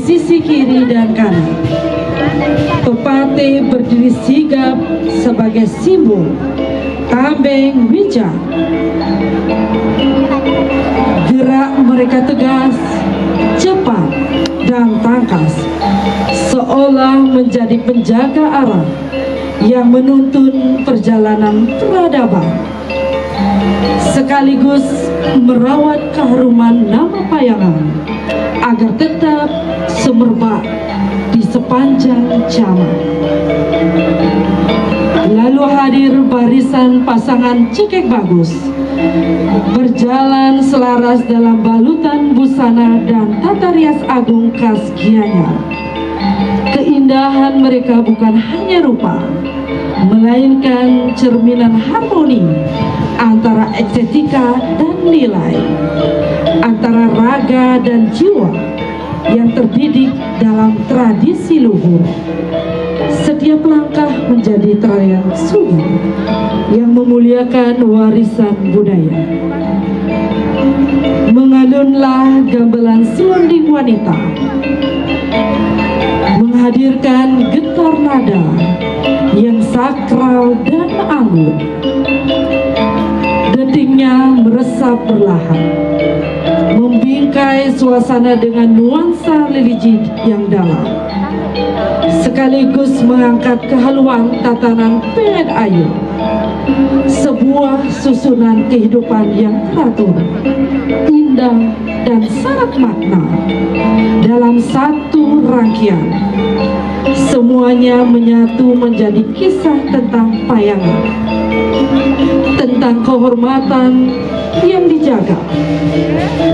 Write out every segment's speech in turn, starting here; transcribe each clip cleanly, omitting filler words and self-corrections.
sisi kiri dan kanan. Pepatih berdiri sigap sebagai simbol Tambeng Wija. Gerak mereka tegas, cepat, dan tangkas, seolah menjadi penjaga arah yang menuntun perjalanan peradaban, sekaligus merawat keharuman nama Payangan agar tetap semerbak di sepanjang zaman. Lalu hadir barisan pasangan Cekek Bagus, berjalan selaras dalam balutan busana dan tata rias agung khas Gianyar. Keindahan mereka bukan hanya rupa, melainkan cerminan harmoni antara estetika dan nilai, antara raga dan jiwa yang terdidik dalam tradisi luhur. Setiap langkah menjadi tarian sugi yang memuliakan warisan budaya. Mengalunlah gamelan selonding wanita, menghadirkan getar nada yang sakral dan anggun. Detiknya meresap perlahan, membingkai suasana dengan nuansa religi yang dalam, sekaligus mengangkat kehaluan tatanan Pelet Ayu, sebuah susunan kehidupan yang teratur, indah, dan syarat makna dalam satu rangkaian. Semuanya menyatu menjadi kisah tentang Payangan, tentang kehormatan yang dijaga,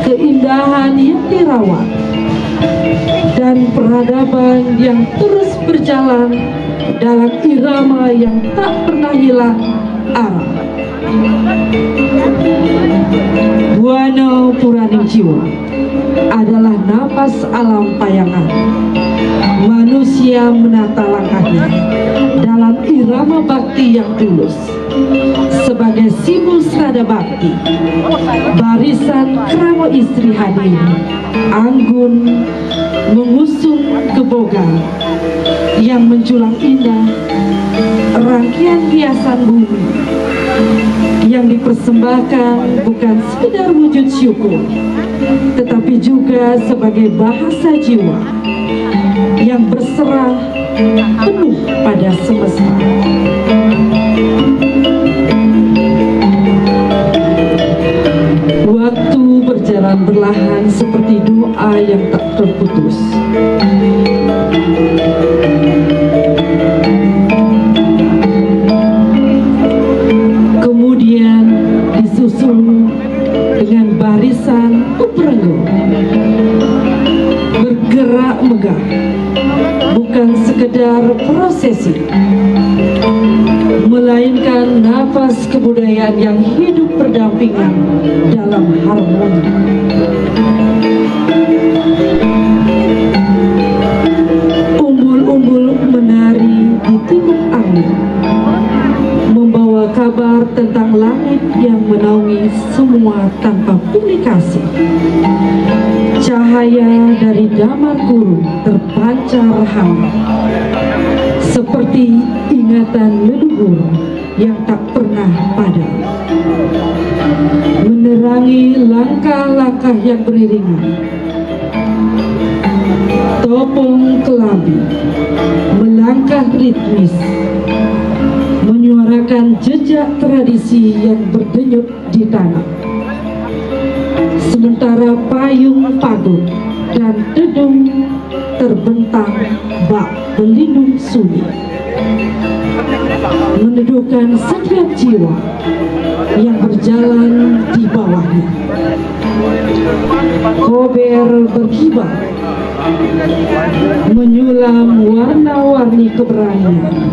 keindahan yang dirawat, dan peradaban yang terus berjalan dalam irama yang tak pernah hilang arah. Buana Puraning Jiwa adalah napas alam Payangan. Manusia menata langkahnya dalam irama bakti yang tulus. Sebagai simbol serada bakti, barisan Kramo Istri hadir, anggun mengusung kebogan yang menjulang indah, rangkaian hiasan bumi yang dipersembahkan bukan sekedar wujud syukur, tetapi juga sebagai bahasa jiwa yang berserah penuh pada semesta. Waktu berjalan berlahan seperti doa yang tak terputus. Kemudian disusul dengan barisan Uprenggo, bergerak megah, bukan sekedar prosesi, melainkan nafas kebudayaan yang hidup berdampingan dalam harmoni. Umbul-umbul menari di timur angin, membawa kabar tentang langit yang menaungi semua tanpa pilih kasih. Cahaya dari damar gurun terpancar hangat, seperti ingatan leluhur yang tak pernah padam, menerangi langkah-langkah yang beriringan. Topong Kelambi melangkah ritmis, menyuarakan jejak tradisi yang berdenyut di tanah. Sementara payung pagut dan dedung terbentang bak berlindung sunyi, meneduhkan setiap jiwa yang berjalan di bawahnya. Kober berkibar, menyulam warna-warni keberanian,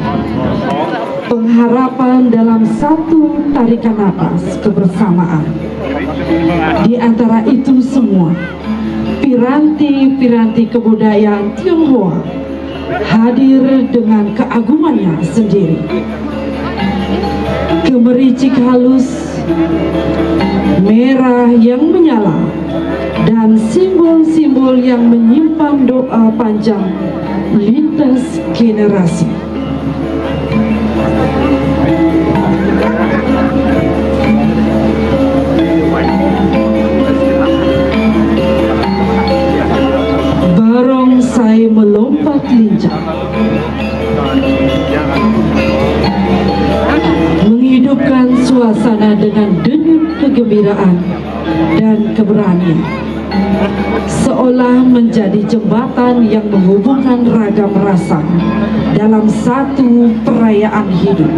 pengharapan dalam satu tarikan napas kebersamaan. Di antara itu semua, piranti-piranti kebudayaan Tionghoa hadir dengan keagungannya sendiri. Gemericik halus, merah yang menyala, dan simbol-simbol yang menyimpan doa panjang lintas generasi. Barongsai melompat lincah, menghidupkan suasana dengan denyut kegembiraan dan keberanian, seolah menjadi jembatan yang menghubungkan ragam rasa dalam satu perayaan hidup.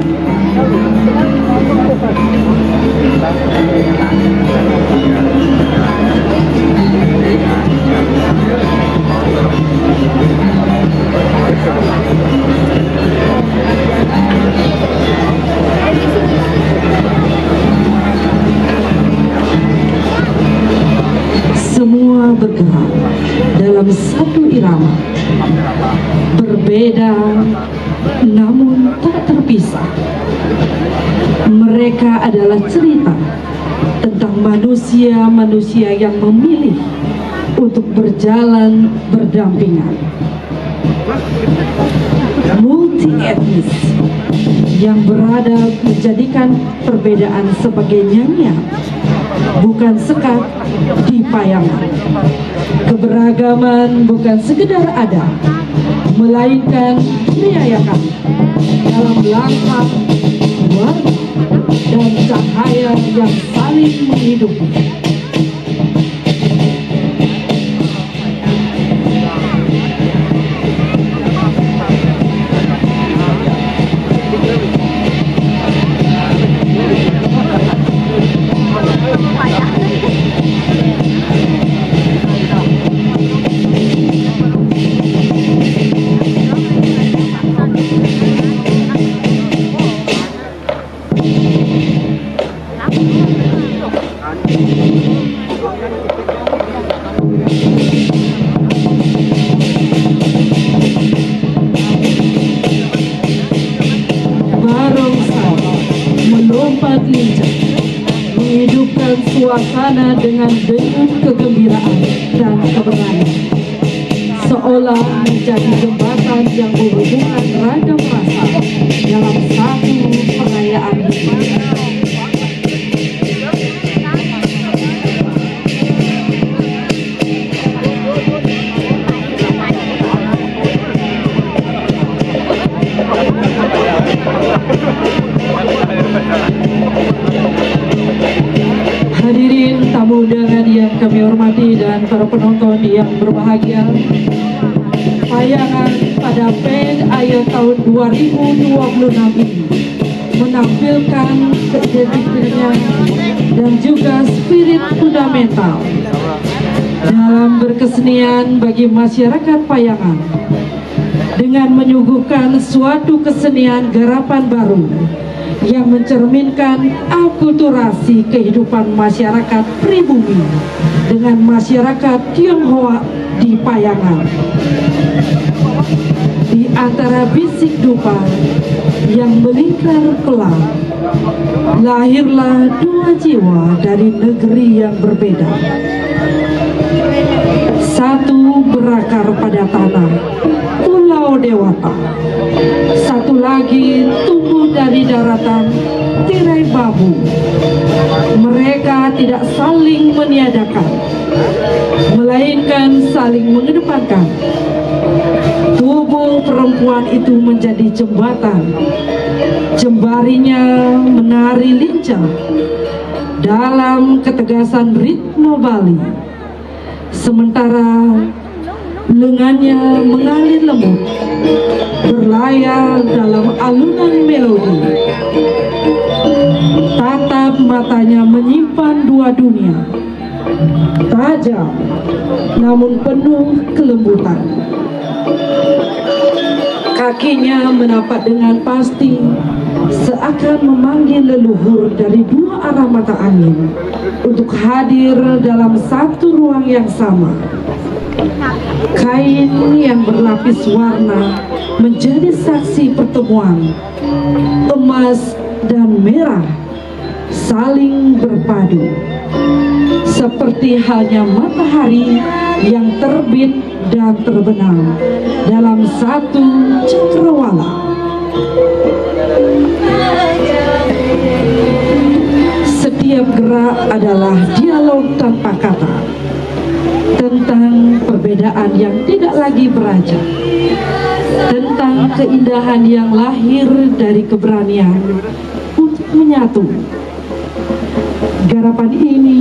Semua bergerak dalam satu irama, berbeda namun tak terpisah. Mereka adalah cerita tentang manusia-manusia yang memilih untuk berjalan berdampingan, multi etnis yang beradab menjadikan perbedaan sebagai nyanyian, bukan sekat di payangan. Keberagaman bukan sekedar ada, melainkan dirayakan dalam langkah, warna, dan cahaya yang saling menghidupi. Barongsai melompat lincah, menghidupkan suasana dengan denyut kegembiraan dan keberanian, seolah menjadi jembatan yang menghubungkan ragam rasa dalam satu perayaan hidup. Hadirin tamu undangan yang kami hormati dan para penonton yang berbahagia, tayangan pada PEN Akhir tahun 2026 ini menampilkan keidentikannya dan juga spirit fundamental dalam berkesenian bagi masyarakat Payangan, dengan menyuguhkan suatu kesenian garapan baru yang mencerminkan akulturasi kehidupan masyarakat pribumi dengan masyarakat Tionghoa di Payangan. Di antara bisik dupa yang melingkar pelan, lahirlah dua jiwa dari negeri yang berbeda. Satu berakar pada tanah Pulau Dewata, satu lagi tumbuh dari daratan tirai bambu. Mereka tidak saling meniadakan, melainkan saling mengedepankan. Tubuh perempuan itu menjadi jembatan, jembarinya menari lincah dalam ketegasan ritme Bali, sementara lengannya mengalir lembut, berlayar dalam alunan melodi. Tatap matanya menyimpan dua dunia, tajam namun penuh kelembutan. Kakinya menapak dengan pasti, seakan memanggil leluhur dari dua arah mata angin untuk hadir dalam satu ruang yang sama. Kain yang berlapis warna menjadi saksi pertemuan. Emas dan merah saling berpadu, seperti halnya matahari yang terbit dan terbenam dalam satu cakrawala. Setiap gerak adalah dialog tanpa kata tentang perbedaan yang tidak lagi beraja, tentang keindahan yang lahir dari keberanian untuk menyatu. Garapan ini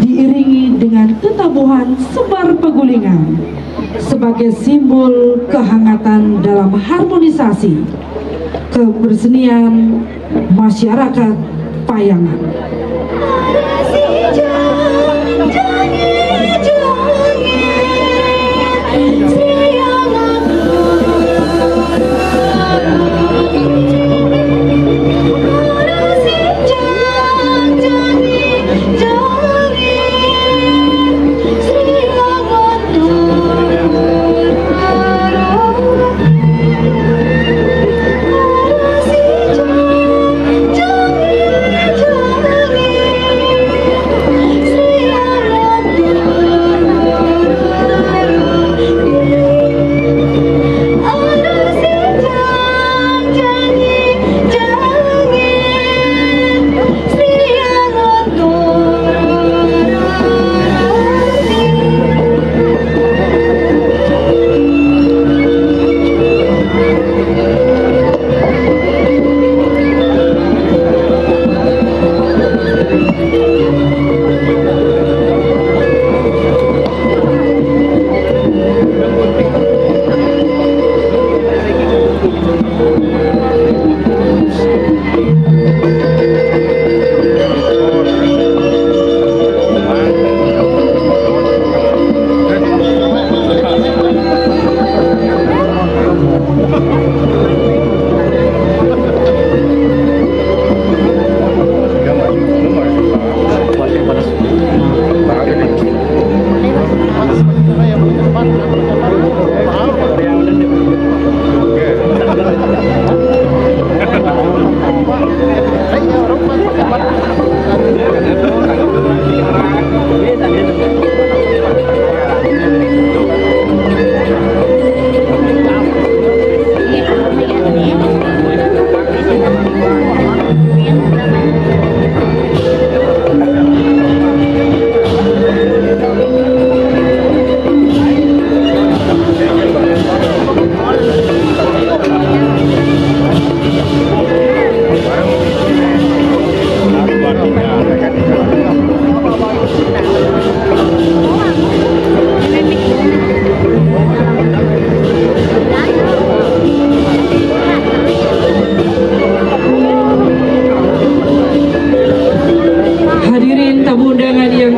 diiringi dengan tetabuhan sebar pegulingan sebagai simbol kehangatan dalam harmonisasi kebersenian masyarakat Payangan.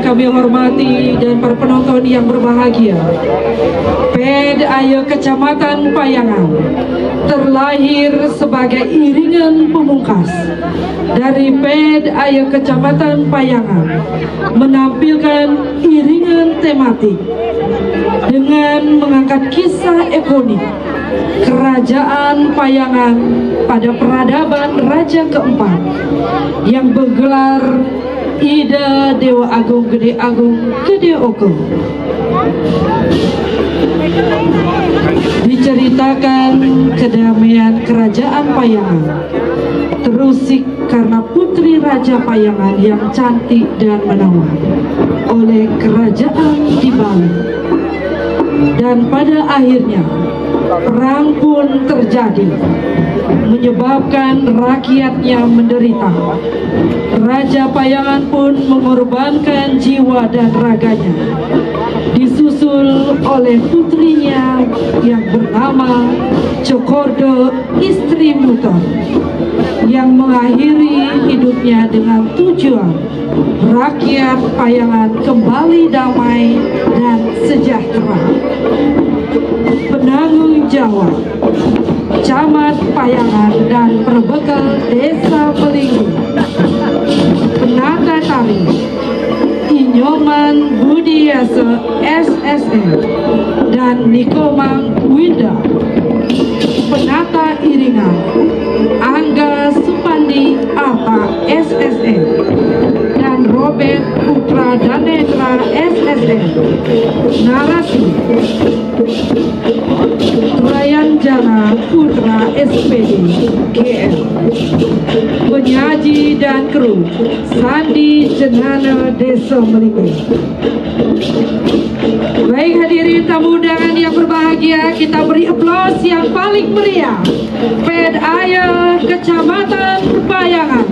Kami hormati dan para penonton yang berbahagia, PED Ayo Kecamatan Payangan terlahir sebagai iringan pemungkas dari PED Ayo Kecamatan Payangan menampilkan iringan tematik dengan mengangkat kisah ikonik Kerajaan Payangan pada peradaban Raja keempat yang bergelar Ida Dewa Agung Gede Agung Gede Ogo. Diceritakan kedamaian Kerajaan Payangan terusik karena putri Raja Payangan yang cantik dan menawan oleh kerajaan di Bali. Dan pada akhirnya perang pun terjadi, menyebabkan rakyatnya menderita. Raja Payangan pun mengorbankan jiwa dan raganya, disusul oleh putrinya yang bernama Cokordo Istri Mutor, yang mengakhiri hidupnya dengan tujuan rakyat Payangan kembali damai dan sejahtera. Penanggung jawab Camat Payangan dan Perbekal Desa Pelinggu, penata tari Inyoman Budiasa SSN dan Nikomang Winda, penata iringan Angga Supandi Andi Atta SSN dan Robert Putra Danetra SSN. Narasi Ryan Jana Putra SPD GM. Penyaji dan kru Sandi Jenana Desa Melike. Baik hadirin tamu undangan yang berbahagia, kita beri aplaus yang paling meriah. Ped Aya Kecamatan Bayangan.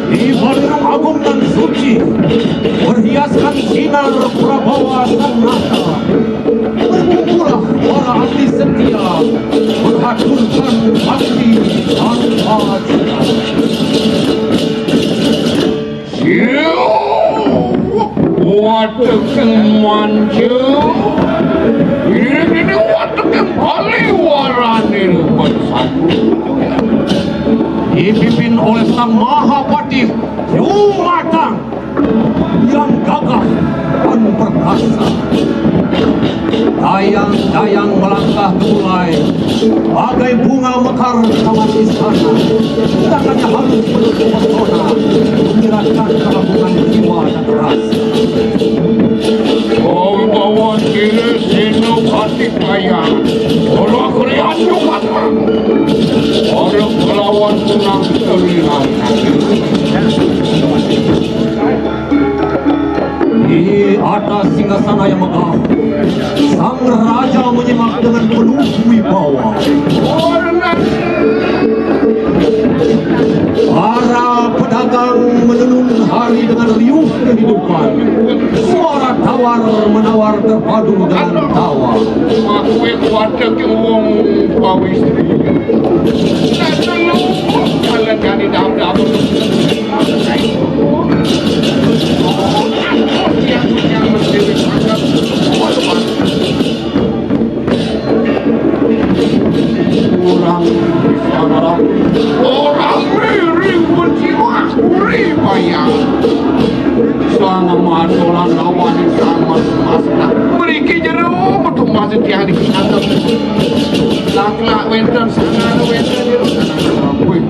Di Bandung Agung dan Suci berhiaskan sinar Prabawa Sanata, berkumpullah para ahli setia menghaturkan bakti tanpa jeda. Watekan manju ini watekan paling warani bersatu dipimpin oleh Sang Mahapati Lumatang yang gagah dan perkasa. Dayang-dayang melangkah mulai bagai bunga mekar taman istana, tangannya halus menuju pesona menyiratkan kelambungan jiwa dan rasa. Membawa diri Senopati Dayang olah krian juga orang melawan menang terlihat. Di atas singgasana yang megah, sang raja menyimak dengan penuh wibawa. Para pedagang menenun hari dengan riuh kehidupan. Suara tawar menawar terpadu dengan tawa. Aku kuatak uang pawistri. Kalian jadi dam-dam. Orang miring berjiwa ribaya. Sang mamadolan lawan sama masna mriki jero metu masih tiang dikinatep lak-lak wenten sana wenten jero kuwi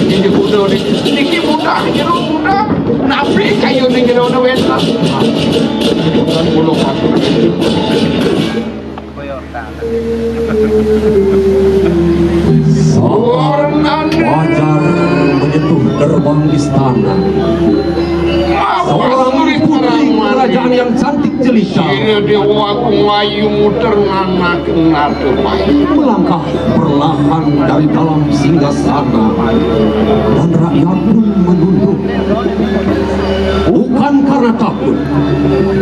ini budo niki budak jero budak nabi kayu ning jero wenten bukan pulau satu saat wajar menyentuh gerbang istana, seorang putri kerajaan yang cantik jelita melangkah perlahan dari dalam singgasana, dan rakyat pun menunduk, bukan karena takut,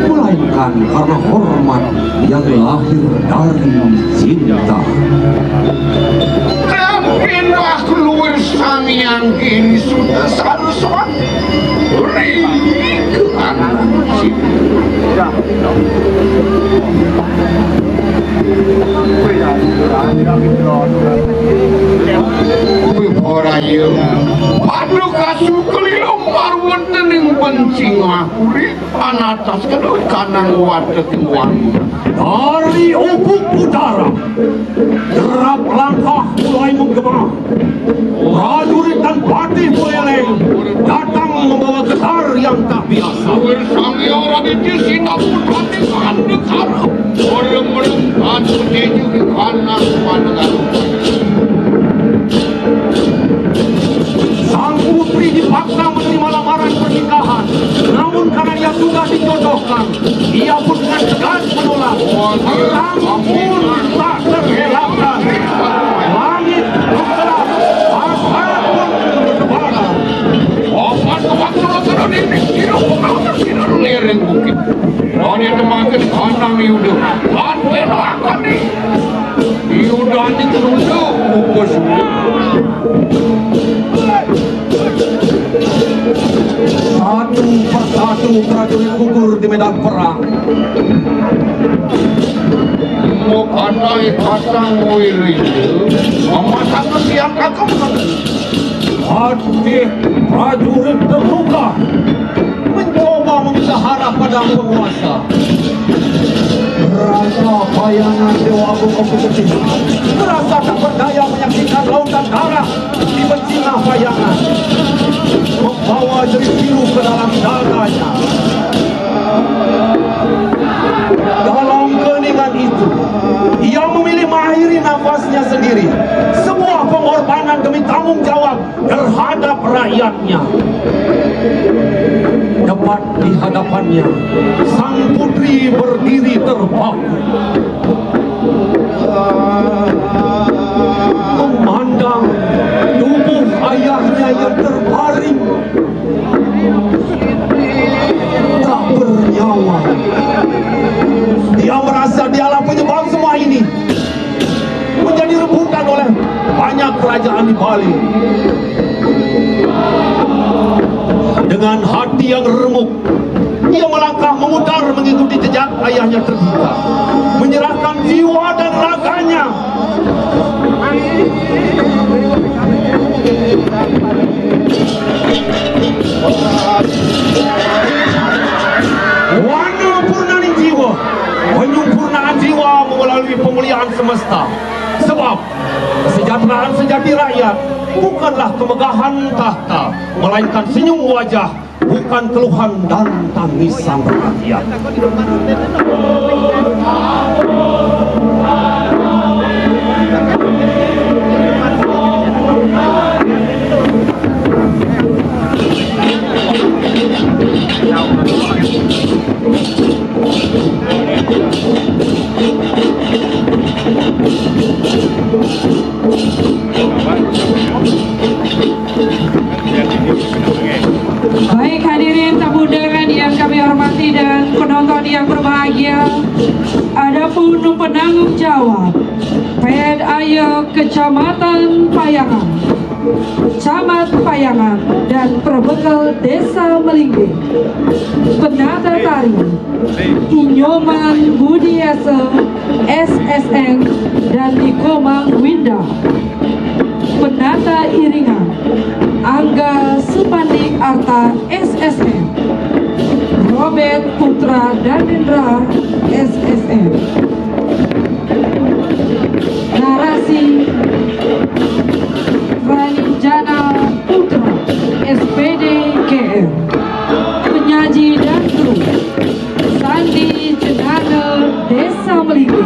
melainkan karena hormat yang lahir dari cinta. Pindah keluar sang yang kini sudah saraswat rindu anak Biporayu Padu kasu kelilom marwan tening pencing akuri anatas kedua kanan wadah tuan dari ufuk utara derap langkah mulai menggema. Prajurit dan patih peleleng datang membawa getar yang tak biasa. Bersama orang itu sinapun hati kandekar orang-orang menuju ke kanan pandangan Sang putri dipaksa menerima lamaran pernikahan, namun karena dia sudah dijodohkan, ia pun dengan tegas menolak. Terang pun tak terelakkan. Langit bergelap, asap pun bertebaran. Obat-obat ini tidak mengalir tidak lereng bukit. Dan yang makin kanan Yuda, dan benakan nih. Yuda ini terusuk bungkus. Satu persatu prajurit gugur di medan perang. Mau kata wiri, memasak siang kakak. Hati prajurit terluka, mencoba meminta harap pada penguasa. Merasa bayangan Dewa Agung Kompetisi, merasa tak berdaya menyaksikan lautan darah di bencina bayangan, membawa jerit biru ke dalam dadanya. Dalam keningan itu, ia memilih mengakhiri nafasnya sendiri, sebuah pengorbanan demi tanggung jawab terhadap rakyatnya. Tepat di hadapannya, sang putri berdiri terpaku, memandang tubuh ayahnya yang terbaring tak bernyawa. Dia merasa dialah penyebab semua ini, menjadi rebutan oleh banyak kerajaan di Bali. Dengan hati yang remuk, dia melangkah memutar mengikuti jejak ayahnya tercinta, menyerahkan jiwa dan raganya. Warna purnaning jiwa, penyempurnaan jiwa melalui pemulihan semesta. Sebab kesejahteraan sejati rakyat bukanlah kemegahan tahta, melainkan senyum wajah, bukan keluhan dan tangisan rakyat. Baik hadirin tamu undangan yang kami hormati dan penonton yang berbahagia, adapun penanggung jawab PED Ayo Kecamatan Payangan, Camat Payangan dan Perbekal Desa Melingging, penata tari Inyoman Budiasa SSN dan Nikomang Winda, Penata Iringan Angga Supandi Arta SSN, Robert Putra Danendra SSN. Narasi Rani Jana Putra SPD KM. Penyaji dan kru Sandi Cenana Desa Meliti.